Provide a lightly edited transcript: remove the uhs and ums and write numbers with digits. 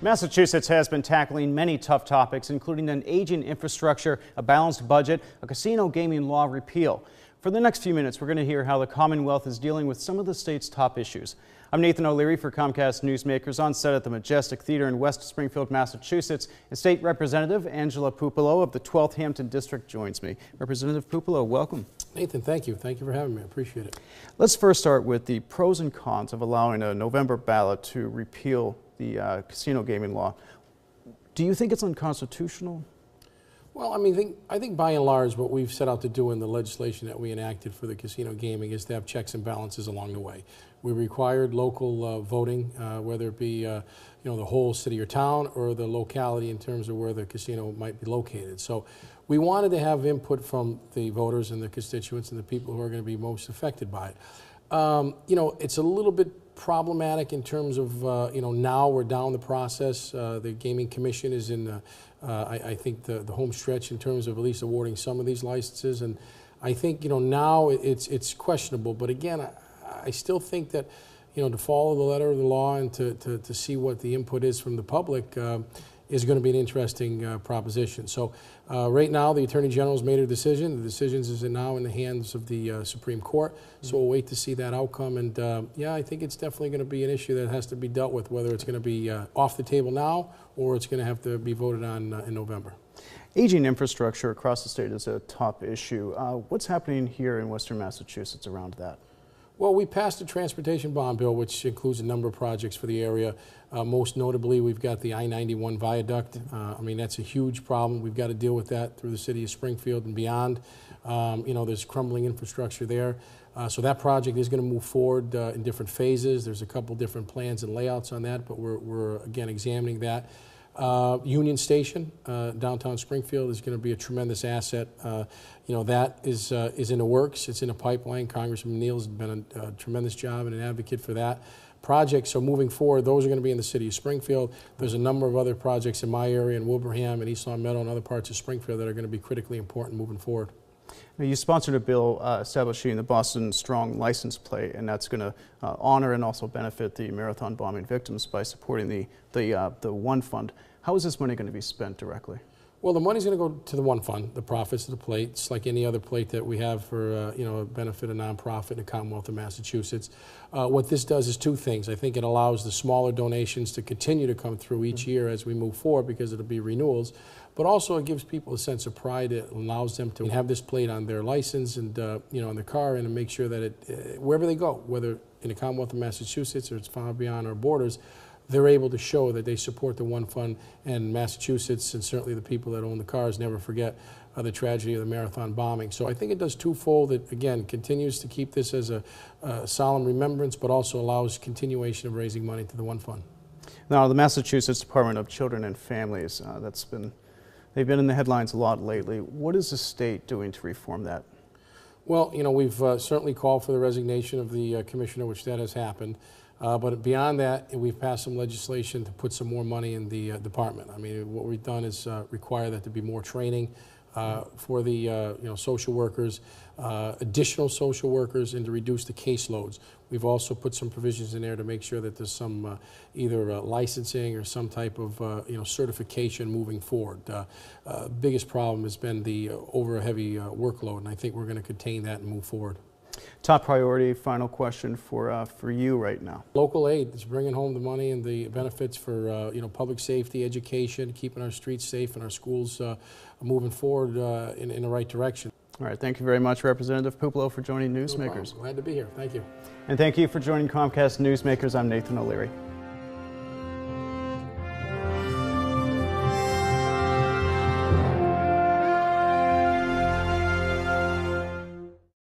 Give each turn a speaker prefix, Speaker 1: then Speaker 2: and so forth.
Speaker 1: Massachusetts has been tackling many tough topics, including an aging infrastructure, a balanced budget, a casino gaming law repeal. For the next few minutes, we're going to hear how the Commonwealth is dealing with some of the state's top issues. I'm Nathan O'Leary for Comcast Newsmakers. On set at the Majestic Theater in West Springfield, Massachusetts, and State Representative Angelo Puppolo of the 12th Hampton District joins me. Representative Puppolo, welcome.
Speaker 2: Nathan, thank you. Thank you for having me. I appreciate it.
Speaker 1: Let's first start with the pros and cons of allowing a November ballot to repeal the casino gaming law. Do you think it's unconstitutional?
Speaker 2: Well, I think by and large what we've set out to do in the legislation that we enacted for the casino gaming is to have checks and balances along the way. We required local voting, whether it be the whole city or town or the locality in terms of where the casino might be located. So we wanted to have input from the voters and the constituents and the people who are going to be most affected by it. It's a little bit problematic in terms of, now we're down the process. The Gaming Commission is in, I think, the home stretch in terms of at least awarding some of these licenses. And I think, now it's questionable. But again, I still think that, to follow the letter of the law and to see what the input is from the public is going to be an interesting proposition. So right now, the Attorney General's made a decision. The decision is now in the hands of the Supreme Court. So we'll wait to see that outcome. And yeah, I think it's definitely going to be an issue that has to be dealt with, whether it's going to be off the table now or it's going to have to be voted on in November.
Speaker 1: Aging infrastructure across the state is a top issue. What's happening here in Western Massachusetts around that?
Speaker 2: Well, we passed a transportation bond bill, which includes a number of projects for the area. Most notably, we've got the I-91 viaduct. That's a huge problem. We've got to deal with that through the city of Springfield and beyond. There's crumbling infrastructure there. So that project is going to move forward in different phases. There's a couple different plans and layouts on that, but we're again examining that. Union Station, downtown Springfield, is going to be a tremendous asset. That is in the works. It's in a pipeline. Congressman Neal's been a tremendous job and an advocate for that project. So moving forward, those are going to be in the city of Springfield. There's a number of other projects in my area, in Wilbraham and East Long Meadow and other parts of Springfield that are going to be critically important moving forward.
Speaker 1: Now, you sponsored a bill establishing the Boston Strong license plate, and that's going to honor and also benefit the marathon bombing victims by supporting the One Fund. How is this money going to be spent directly? Well,
Speaker 2: the money's going to go to the One Fund, the profits of the plate. It's like any other plate that we have for benefit a nonprofit in the Commonwealth of Massachusetts. What this does is two things. I think it allows the smaller donations to continue to come through each year as we move forward because it'll be renewals. But also it gives people a sense of pride. It allows them to have this plate on their license and in their car and to make sure that it wherever they go, whether in the Commonwealth of Massachusetts or it's far beyond our borders, they're able to show that they support the One Fund, and Massachusetts and certainly the people that own the cars never forget the tragedy of the marathon bombing. So I think it does twofold. It, again, continues to keep this as a solemn remembrance, but also allows continuation of raising money to the One Fund.
Speaker 1: Now, the Massachusetts Department of Children and Families, they've been in the headlines a lot lately. What is the state doing to reform that?
Speaker 2: Well, we've certainly called for the resignation of the commissioner, which that has happened. But beyond that, we've passed some legislation to put some more money in the department. What we've done is require that there be more training for the social workers, additional social workers, and to reduce the caseloads. We've also put some provisions in there to make sure that there's some either licensing or some type of certification moving forward. Biggest problem has been the over heavy workload, and I think we're going to contain that and move forward.
Speaker 1: Top priority, final question for you right now.
Speaker 2: Local aid is bringing home the money and the benefits for public safety, education, keeping our streets safe and our schools moving forward in the right direction.
Speaker 1: All right, thank you very much, Representative Puppolo, for joining Newsmakers.
Speaker 2: No, glad to be here. Thank you.
Speaker 1: And thank you for joining Comcast Newsmakers. I'm Nathan O'Leary.